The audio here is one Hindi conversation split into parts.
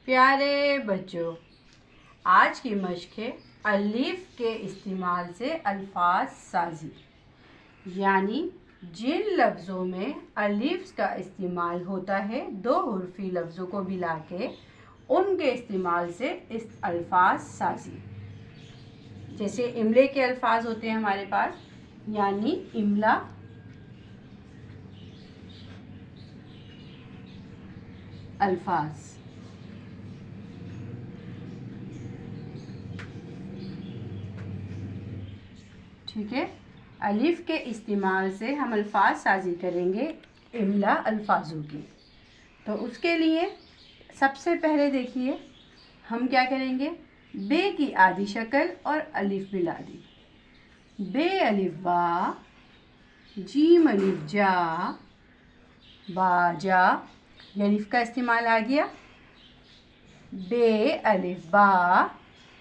प्यारे बच्चों, आज की मश्क है अलिफ के इस्तेमाल से अल्फाज साजी, यानी जिन लफ्ज़ों में अलिफ का इस्तेमाल होता है दो हुर्फी लफ्ज़ों को मिला के उनके इस्तेमाल से इस अल्फाज साजी। जैसे इमले के अल्फाज होते हैं हमारे पास, यानी इमला, अल्फाज। ठीक है, अलिफ के इस्तेमाल से हम अल्फाज साजी करेंगे इमला अल्फाजों की। तो उसके लिए सबसे पहले देखिए हम क्या करेंगे, बे की आधी शक्ल और अलिफ मिला दी। बे अलिफ बा, जीम अलिफ जा, बाजा, ये अलिफ का इस्तेमाल आ गया। बे अलिफ बा,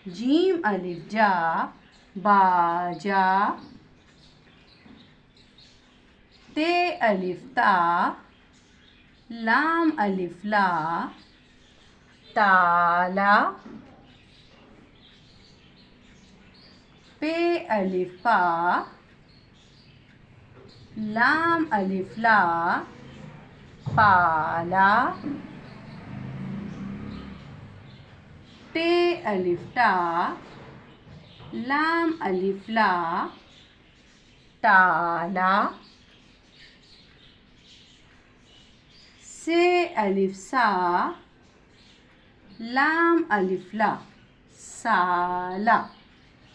जीम अलिफ जा, बाजा। ते अलिफ ता, लाम अलिफ ला, ताला। पे अलिफ पा, लाम अलिफ ला, पाला। ते अलिफ टा, लाम अलिफ ला, ताला। से अलिफ सा, लाम अलिफ ला, साला।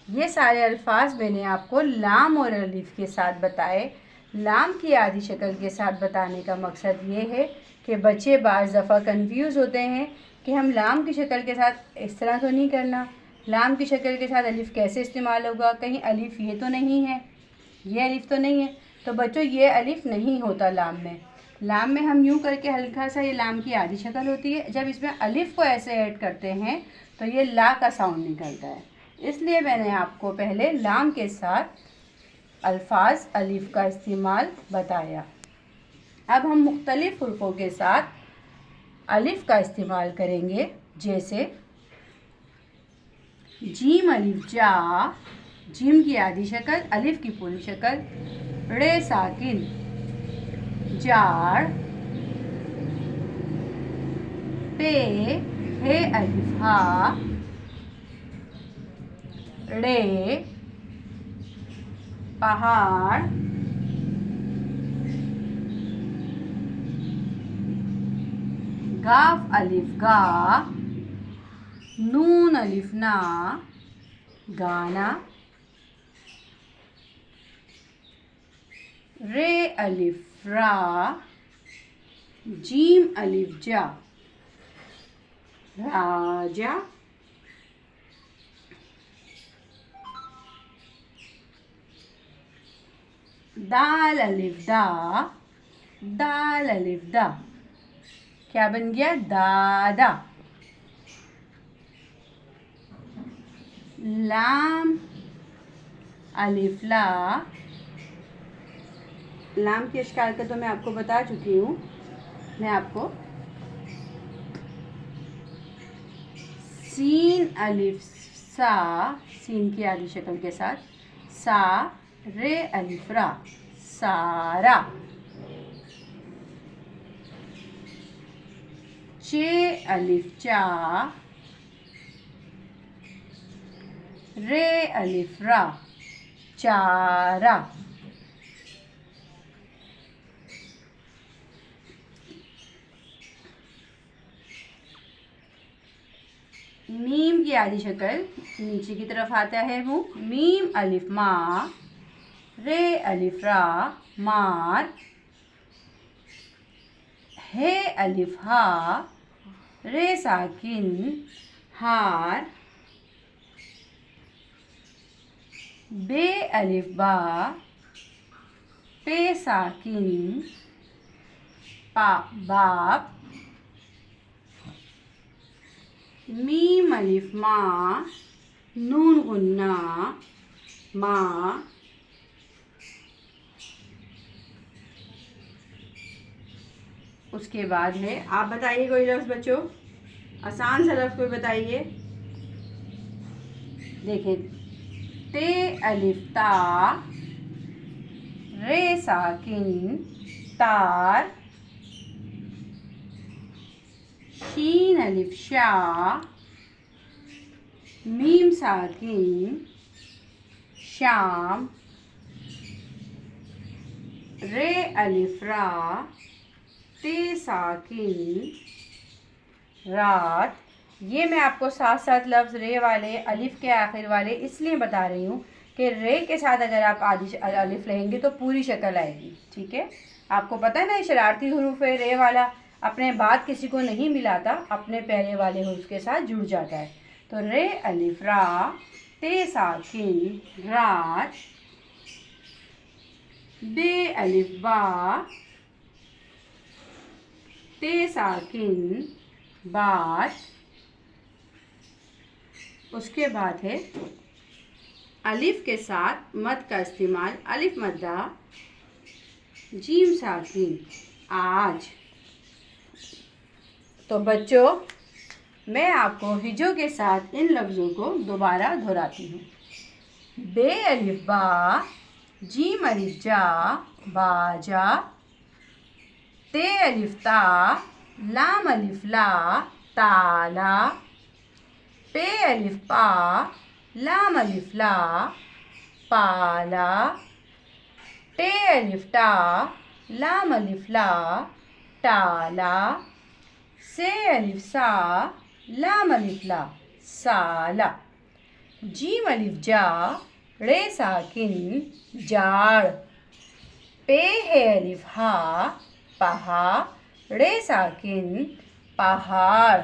ये सारे अल्फाज मैंने आपको लाम और अलिफ के साथ बताए। लाम की आधी शक्ल के साथ बताने का मकसद ये है कि बच्चे बाज़ दफ़ा कंफ्यूज होते हैं कि हम लाम की शक्ल के साथ इस तरह तो नहीं करना, लाम की शक्ल के साथ अलिफ कैसे इस्तेमाल होगा, कहीं अलिफ ये तो नहीं है, ये अलिफ तो नहीं है। तो बच्चों ये अलिफ नहीं होता लाम में। लाम में हम यूँ करके हल्का सा, ये लाम की आधी शक्ल होती है, जब इसमें अलिफ को ऐसे ऐड करते हैं तो ये ला का साउंड निकलता है। इसलिए मैंने आपको पहले लाम के साथ अल्फाज अलिफ का इस्तेमाल बताया। अब हम मुख्तलिफ हुर्फ़ों के साथ अलिफ का इस्तेमाल करेंगे। जैसे जीम अलिफ जा, जीम की आधी शक्ल, अलिफ की पूरी शक्ल। रे साकिन जाड़। पे हे अलिफ हा, रे पहाड़। गाफ अलिफ गा, नून अलिफ ना, गाना। रे अलिफ रा, जीम अलिफ जा, राजा। दाल अलिफ दा, दाल अलिफ दा, क्या बन गया, दादा। लाम अलिफ ला, लाम के अशकाल का तो मैं आपको बता चुकी हूँ। मैं आपको सीन अलिफ सा, सीन की आधी शक्ल के साथ, सा रे अलिफ रा, सारा। चे अलिफ चा, रे अलिफ रा, चारा। मीम की आधी शक्ल नीचे की तरफ आता है वो, मीम अलिफ मा, रे अलिफ रा, मार। हे अलिफ हा, रे साकिन, हार। बे अलिफ बा, पे साकिन, पा बाप। मीम अलिफ मा, नून गुन्ना, माँ। उसके बाद है, आप बताइए कोई लफ्ज़ बच्चों, आसान सा लफ्ज़ कोई बताइए। देखिए, ते अलिफ ता, रे साकिन तार, शीन अलिफ शा, मीम साकिन शाम, रे अलिफ रा, ते साकिन रात। ये मैं आपको साथ साथ लफ्ज़ रे वाले, अलिफ के आखिर वाले इसलिए बता रही हूँ कि रे के साथ अगर आप आदि अलिफ लेंगे तो पूरी शक्ल आएगी। ठीक है, आपको पता है ना, ये शरारती हरूफ है। रे वाला अपने बाद किसी को नहीं मिलाता, अपने पहले वाले हरूफ के साथ जुड़ जाता है। तो रे अलिफ रा, ते साकिन रात, बे अलिफ बा, ते साकिन बात। उसके बाद है अलिफ के साथ मद का इस्तेमाल, अलिफ मद्दा, जीम साकिन आज। तो बच्चों, मैं आपको हिजों के साथ इन लफ्ज़ों को दोबारा दोहराती हूँ। बे अलिफ बा, जीम अलिफ जा, बाजा, ते अलिफ ता, लाम अलिफ ला, ताला, पे अलिफ पा, लाम अलिफ ला, पाला, टे अलिफ टा, लाम अलिफ ला, टाला, से अलिफ सा, लाम अलिफ ला, साला, जीम अलिफ जा, रे साकिन जाड़, पे है अलिफ हा, पहा, रे साकिन पहाड़,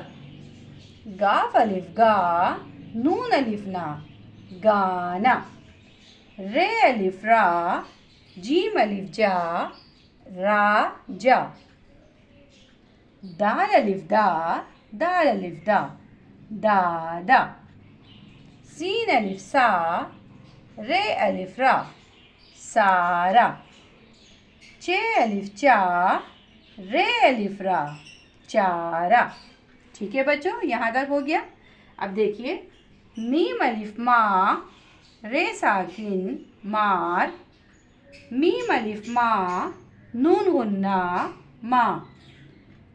गाफ अलिफ गा, नून अलिफ ना, गाना, रे अलिफ रा, जीम अलिफ जा, राजा, दाल अलिफ दा, दाल अलिफ दा, दादा, सीन अलिफ सा, रे अलिफ रा, सारा, चे अलिफ चा, रे अलिफ रा, चारा। ठीक है बच्चों, यहाँ तक हो गया। अब देखिए, मीम अलिफ मा, रे साकिन मार, मीम अलिफ मा, नून गुन्ना मा,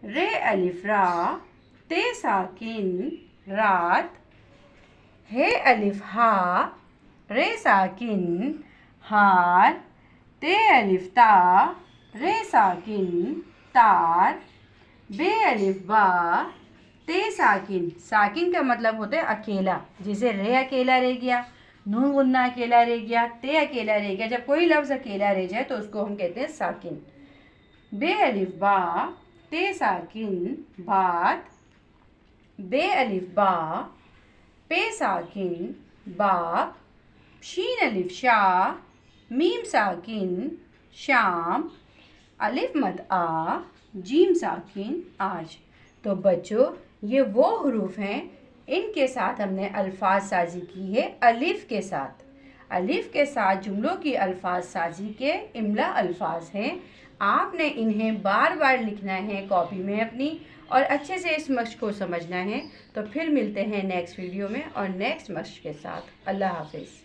रे अलिफ रा, ते साकिन रात, हे अलिफ हा, रे साकिन हार, ते अलिफ ता, रे साकिन तार, बे अलिफ बा, ते साकिन। साकिन का मतलब होता है अकेला, जैसे रे अकेला रह गया, नून गुन्ना अकेला रह गया, ते अकेला रह गया। जब कोई लफ्ज़ अकेला रह जाए तो उसको हम कहते हैं साकिन। बे अलिफ बा, ते साकिन बात, बे अलिफ बा, पे साकिन बाप, शीन अलिफ शा, मीम साकिन शाम, अलिफ मद आ, जीम साकिन आज। तो बच्चों, ये वो हरूफ हैं, इनके साथ हमने अल्फाज साजी की है अलिफ के साथ। अलिफ के साथ जुमलों की अल्फाज साजी के इमला अल्फाज हैं। आपने इन्हें बार बार लिखना है कॉपी में अपनी, और अच्छे से इस मश्क को समझना है। तो फिर मिलते हैं नेक्स्ट वीडियो में और नेक्स्ट मश्क के साथ। अल्लाह हाफिज़।